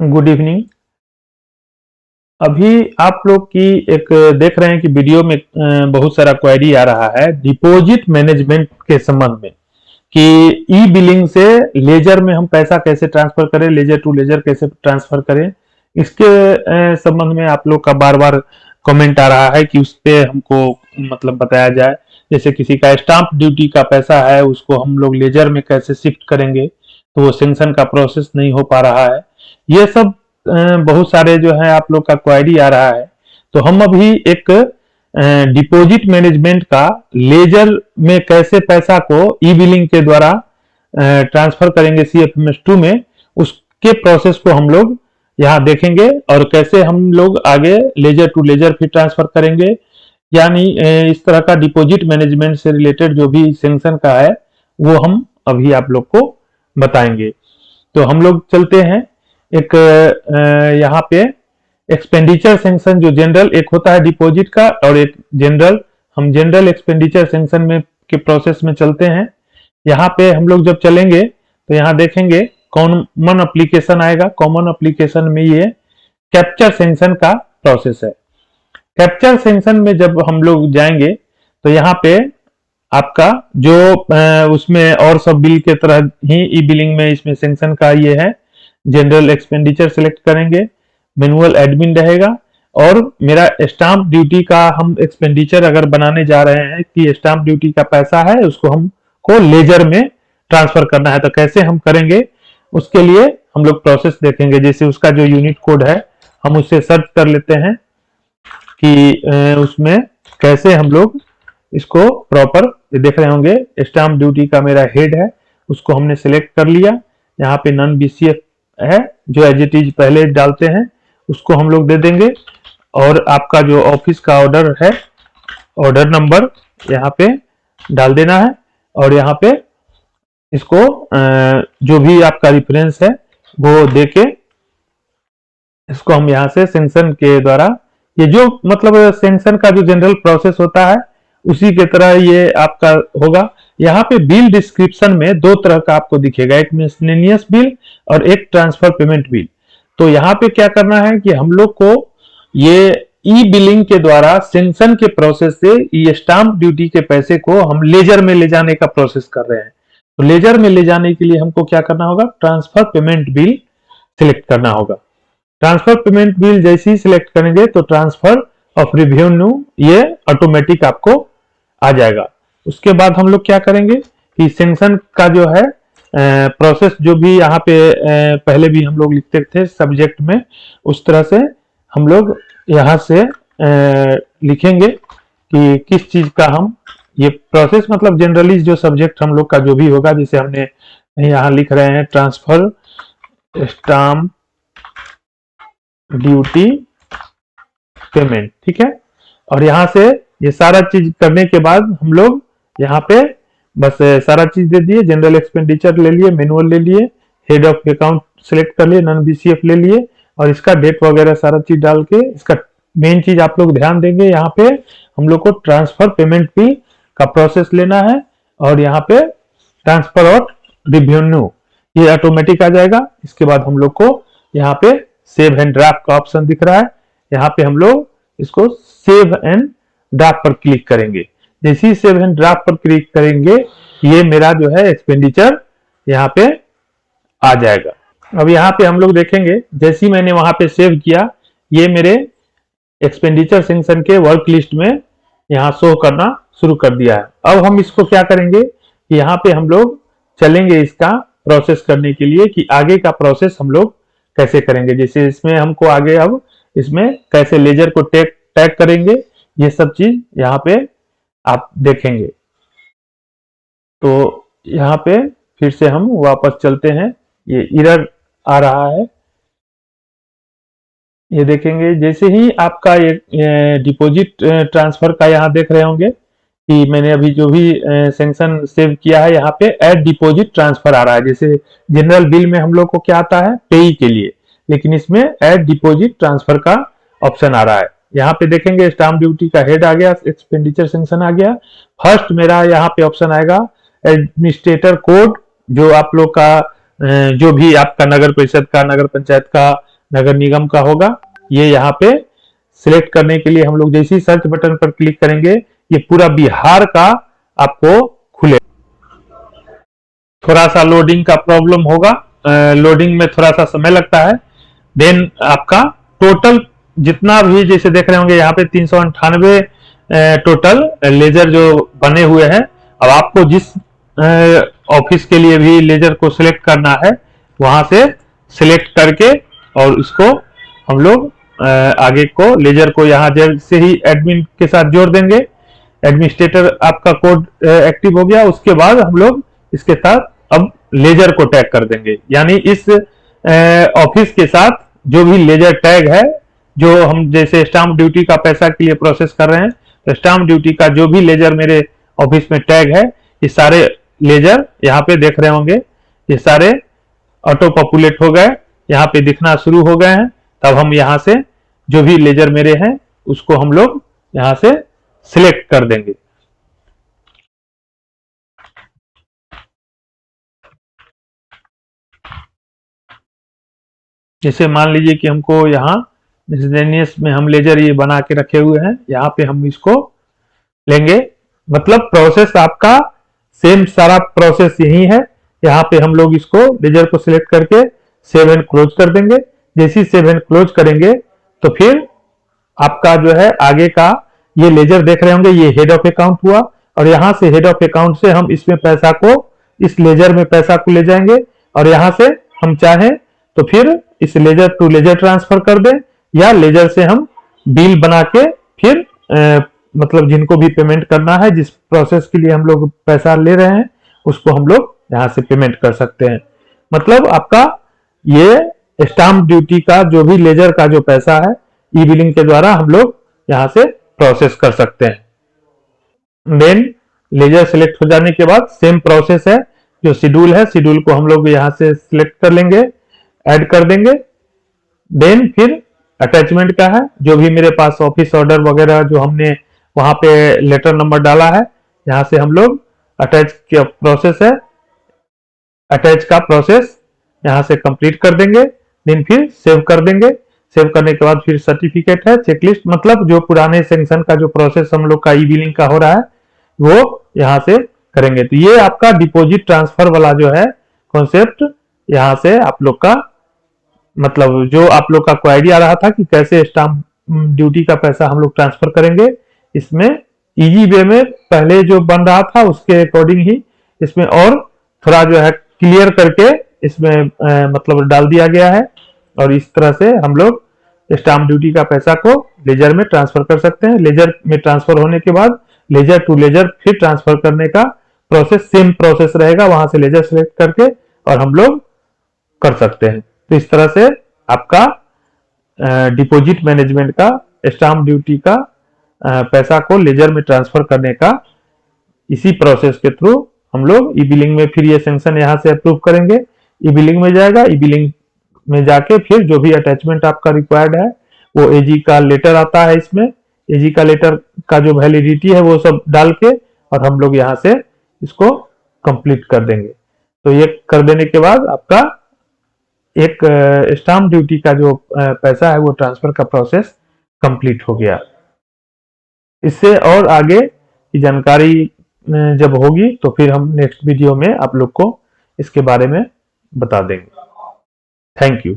Good evening. अभी आप लोग की एक देख रहे हैं कि वीडियो में बहुत सारा क्वेरी आ रहा है डिपॉजिट मैनेजमेंट के संबंध में कि ई बिलिंग से लेजर में हम पैसा कैसे ट्रांसफर करें, लेजर टू लेजर कैसे ट्रांसफर करें। इसके संबंध में आप लोग का बार बार कमेंट आ रहा है कि उस पे हमको मतलब बताया जाए। जैसे किसी का स्टाम्प ड्यूटी का पैसा है, उसको हम लोग लेजर में कैसे शिफ्ट करेंगे, तो वो सेंक्शन का प्रोसेस नहीं हो पा रहा है। ये सब बहुत सारे जो है आप लोग का क्वेरी आ रहा है। तो हम अभी एक डिपॉजिट मैनेजमेंट का लेजर में कैसे पैसा को ई बिलिंग के द्वारा ट्रांसफर करेंगे CFMS2 में, उसके प्रोसेस को हम लोग यहाँ देखेंगे और कैसे हम लोग आगे लेजर टू लेजर फिर ट्रांसफर करेंगे। यानी इस तरह का डिपॉजिट मैनेजमेंट से रिलेटेड जो भी सेंक्शन का है वो हम अभी आप लोग को बताएंगे। तो हम लोग चलते हैं एक यहाँ पे एक्सपेंडिचर सेंक्शन जो जनरल एक होता है डिपॉजिट का और एक जनरल, हम जनरल एक्सपेंडिचर सेंक्शन में के प्रोसेस में चलते हैं। यहाँ पे हम लोग जब चलेंगे तो यहाँ देखेंगे कॉमन एप्लीकेशन आएगा। कॉमन एप्लीकेशन में ये कैप्चर सेंक्शन का प्रोसेस है। कैप्चर सेंक्शन में जब हम लोग जाएंगे तो यहाँ पे आपका जो उसमें और सब बिल के तरह ही ई बिलिंग में इसमें सेंक्शन का ये है। जनरल एक्सपेंडिचर सेलेक्ट करेंगे, मैनुअल एडमिन रहेगा और मेरा स्टाम्प ड्यूटी का हम एक्सपेंडिचर अगर बनाने जा रहे हैं कि स्टाम्प ड्यूटी का पैसा है उसको हमको लेजर में ट्रांसफर करना है, तो कैसे हम करेंगे उसके लिए हम लोग प्रोसेस देखेंगे। जैसे उसका जो यूनिट कोड है हम उससे सर्च कर लेते हैं कि उसमें कैसे हम लोग इसको प्रॉपर देख रहे होंगे। स्टाम्प ड्यूटी का मेरा हेड है, उसको हमने सेलेक्ट कर लिया। यहाँ पे नॉन BCF है जो एज इट इज पहले डालते हैं उसको हम लोग दे देंगे और आपका जो ऑफिस का ऑर्डर है, ऑर्डर नंबर यहाँ पे डाल देना है और यहाँ पे इसको जो भी आपका रेफरेंस है वो देके इसको हम यहाँ से सेंक्शन के द्वारा, ये जो मतलब सेंक्शन का जो जनरल प्रोसेस होता है उसी के तरह ये आपका होगा। यहाँ पे बिल डिस्क्रिप्शन में दो तरह का आपको दिखेगा, एक मिसलेनियस बिल और एक ट्रांसफर पेमेंट बिल। तो यहाँ पे क्या करना है कि हम लोग को ये ई बिलिंग के द्वारा सेंक्शन के प्रोसेस से ये स्टाम्प ड्यूटी के पैसे को हम लेजर में ले जाने का प्रोसेस कर रहे हैं। तो लेजर में ले जाने के लिए हमको क्या करना होगा, ट्रांसफर पेमेंट बिल सिलेक्ट करना होगा। ट्रांसफर पेमेंट बिल जैसे ही सिलेक्ट करेंगे तो ट्रांसफर ऑफ रेवेन्यू ये ऑटोमेटिक आपको आ जाएगा। उसके बाद हम लोग क्या करेंगे कि सेंक्शन का जो है प्रोसेस जो भी यहाँ पे पहले भी हम लोग लिखते थे सब्जेक्ट में, उस तरह से हम लोग यहाँ से लिखेंगे कि किस चीज का हम ये प्रोसेस मतलब जनरली जो सब्जेक्ट हम लोग का जो भी होगा, जैसे हमने यहाँ लिख रहे हैं ट्रांसफर स्टाम्प ड्यूटी पेमेंट, ठीक है। और यहाँ से ये सारा चीज करने के बाद हम लोग यहाँ पे बस सारा चीज दे दिए, जनरल एक्सपेंडिचर ले लिए, मैनुअल ले लिए, हेड ऑफ अकाउंट सेलेक्ट कर लिए, नॉन BCF ले लिए और इसका डेट वगैरह सारा चीज डाल के इसका मेन चीज आप लोग ध्यान देंगे। यहाँ पे हम लोग को ट्रांसफर पेमेंट बिल का प्रोसेस लेना है और यहाँ पे ट्रांसफर ऑफ रेवेन्यू ये ऑटोमेटिक आ जाएगा। इसके बाद हम लोग को यहाँ पे सेव एंड ड्राफ्ट का ऑप्शन दिख रहा है, यहाँ पे हम लोग इसको सेव एंड ड्राफ्ट पर क्लिक करेंगे। जैसे ही सेव एंड ड्राफ्ट पर क्लिक करेंगे ये मेरा जो है एक्सपेंडिचर यहाँ पे आ जाएगा। अब यहाँ पे हम लोग देखेंगे जैसे ही मैंने वहां पे सेव किया ये मेरे एक्सपेंडिचर सेक्शन के वर्क लिस्ट में यहाँ शो करना शुरू कर दिया है। अब हम इसको क्या करेंगे कि यहाँ पे हम लोग चलेंगे इसका प्रोसेस करने के लिए कि आगे का प्रोसेस हम लोग कैसे करेंगे। जैसे इसमें हमको आगे अब इसमें कैसे लेजर को टैग करेंगे, ये सब चीज यहाँ पे आप देखेंगे। तो यहाँ पे फिर से हम वापस चलते हैं, ये एरर आ रहा है, ये देखेंगे। जैसे ही आपका ये डिपॉजिट ट्रांसफर का यहाँ देख रहे होंगे कि मैंने अभी जो भी सेंक्शन सेव किया है यहाँ पे ऐड डिपॉजिट ट्रांसफर आ रहा है। जैसे जनरल बिल में हम लोग को क्या आता है पेई के लिए, लेकिन इसमें ऐड डिपॉजिट ट्रांसफर का ऑप्शन आ रहा है। यहाँ पे देखेंगे स्टाम्प ड्यूटी का हेड आ गया, एक्सपेंडिचर सेंक्शन आ गया। फर्स्ट मेरा यहाँ पे ऑप्शन आएगा एडमिनिस्ट्रेटर कोड, जो आप लोग का जो भी आपका नगर परिषद का, नगर पंचायत का नगर निगम का होगा। ये यहाँ पे सिलेक्ट करने के लिए हम लोग जैसे ही सर्च बटन पर क्लिक करेंगे ये पूरा बिहार का आपको खुले। थोड़ा सा लोडिंग का प्रॉब्लम होगा, लोडिंग में थोड़ा सा समय लगता है। देन आपका टोटल जितना भी जैसे देख रहे होंगे यहाँ पे 398 टोटल लेजर जो बने हुए हैं। अब आपको जिस ऑफिस के लिए भी लेजर को सिलेक्ट करना है वहां से सिलेक्ट करके और उसको हम लोग आगे को लेजर को यहाँ जैसे ही एडमिन के साथ जोड़ देंगे, एडमिनिस्ट्रेटर आपका कोड एक्टिव हो गया, उसके बाद हम लोग इसके साथ अब लेजर को टैग कर देंगे। यानी इस ऑफिस के साथ जो भी लेजर टैग है, जो हम जैसे स्टाम्प ड्यूटी का पैसा के लिए प्रोसेस कर रहे हैं तो स्टाम्प ड्यूटी का जो भी लेजर मेरे ऑफिस में टैग है ये सारे लेजर यहाँ पे देख रहे होंगे, ये सारे ऑटो पॉपुलेट हो गए, यहाँ पे दिखना शुरू हो गए हैं। तब हम यहाँ से जो भी लेजर मेरे हैं उसको हम लोग यहाँ से सिलेक्ट कर देंगे। जैसे मान लीजिए कि हमको यहाँ मिसलेनियस में हम लेजर ये बना के रखे हुए हैं, यहाँ पे हम इसको लेंगे। मतलब प्रोसेस आपका सेम सारा प्रोसेस यही है। यहाँ पे हम लोग इसको लेजर को सिलेक्ट करके सेव एंड क्लोज कर देंगे। जैसे ही सेव एंड क्लोज करेंगे तो फिर आपका जो है आगे का ये लेजर देख रहे होंगे, ये हेड ऑफ अकाउंट हुआ और यहाँ से हेड ऑफ अकाउंट से हम इसमें पैसा को, इस लेजर में पैसा को ले जाएंगे और यहाँ से हम चाहें तो फिर इस लेजर टू लेजर ट्रांसफर कर दें या लेजर से हम बिल बना के फिर मतलब जिनको भी पेमेंट करना है, जिस प्रोसेस के लिए हम लोग पैसा ले रहे हैं उसको हम लोग यहाँ से पेमेंट कर सकते हैं। मतलब आपका ये स्टाम्प ड्यूटी का जो भी लेजर का जो पैसा है ई बिलिंग के द्वारा हम लोग यहाँ से प्रोसेस कर सकते हैं। देन लेजर सिलेक्ट हो जाने के बाद सेम प्रोसेस है, जो शेड्यूल है शेड्यूल को हम लोग यहाँ से सिलेक्ट कर लेंगे, ऐड कर देंगे। देन फिर अटैचमेंट का है, जो भी मेरे पास ऑफिस ऑर्डर वगैरह जो हमने वहां पे लेटर नंबर डाला है यहाँ से हम लोग अटैच का प्रोसेस है, अटैच का प्रोसेस यहाँ से कंप्लीट कर देंगे। देन फिर सेव कर देंगे। सेव करने के बाद फिर सर्टिफिकेट है, चेकलिस्ट, मतलब जो पुराने सेंक्शन का जो प्रोसेस हम लोग का ई बिलिंग का हो रहा है वो यहाँ से करेंगे। तो ये आपका डिपॉजिट ट्रांसफर वाला जो है कॉन्सेप्ट यहाँ से आप लोग का, मतलब जो आप लोग का क्वेरी आ रहा था कि कैसे स्टाम्प ड्यूटी का पैसा हम लोग ट्रांसफर करेंगे, इसमें इजी वे में पहले जो बन रहा था उसके अकॉर्डिंग ही इसमें और थोड़ा जो है क्लियर करके इसमें मतलब डाल दिया गया है। और इस तरह से हम लोग स्टाम्प ड्यूटी का पैसा को लेजर में ट्रांसफर कर सकते हैं। लेजर में ट्रांसफर होने के बाद लेजर टू लेजर फिर ट्रांसफर करने का प्रोसेस सेम प्रोसेस रहेगा, वहां से लेजर सिलेक्ट करके और हम लोग कर सकते हैं। तो इस तरह से आपका डिपॉजिट मैनेजमेंट का स्टाम्प ड्यूटी का पैसा को लेजर में ट्रांसफर करने का इसी प्रोसेस के थ्रू हम लोग ई बिलिंग में फिर ये सेंक्शन यहाँ से अप्रूव करेंगे, ई बिलिंग में जाएगा, ई बिलिंग में जाके फिर जो भी अटैचमेंट आपका रिक्वायर्ड है वो एजी का लेटर आता है, इसमें एजी का लेटर का जो वैलिडिटी है वो सब डाल के और हम लोग यहाँ से इसको कंप्लीट कर देंगे। तो ये कर देने के बाद आपका एक स्टाम्प ड्यूटी का जो पैसा है वो ट्रांसफर का प्रोसेस कंप्लीट हो गया। इससे और आगे की जानकारी जब होगी तो फिर हम नेक्स्ट वीडियो में आप लोग को इसके बारे में बता देंगे। Thank you.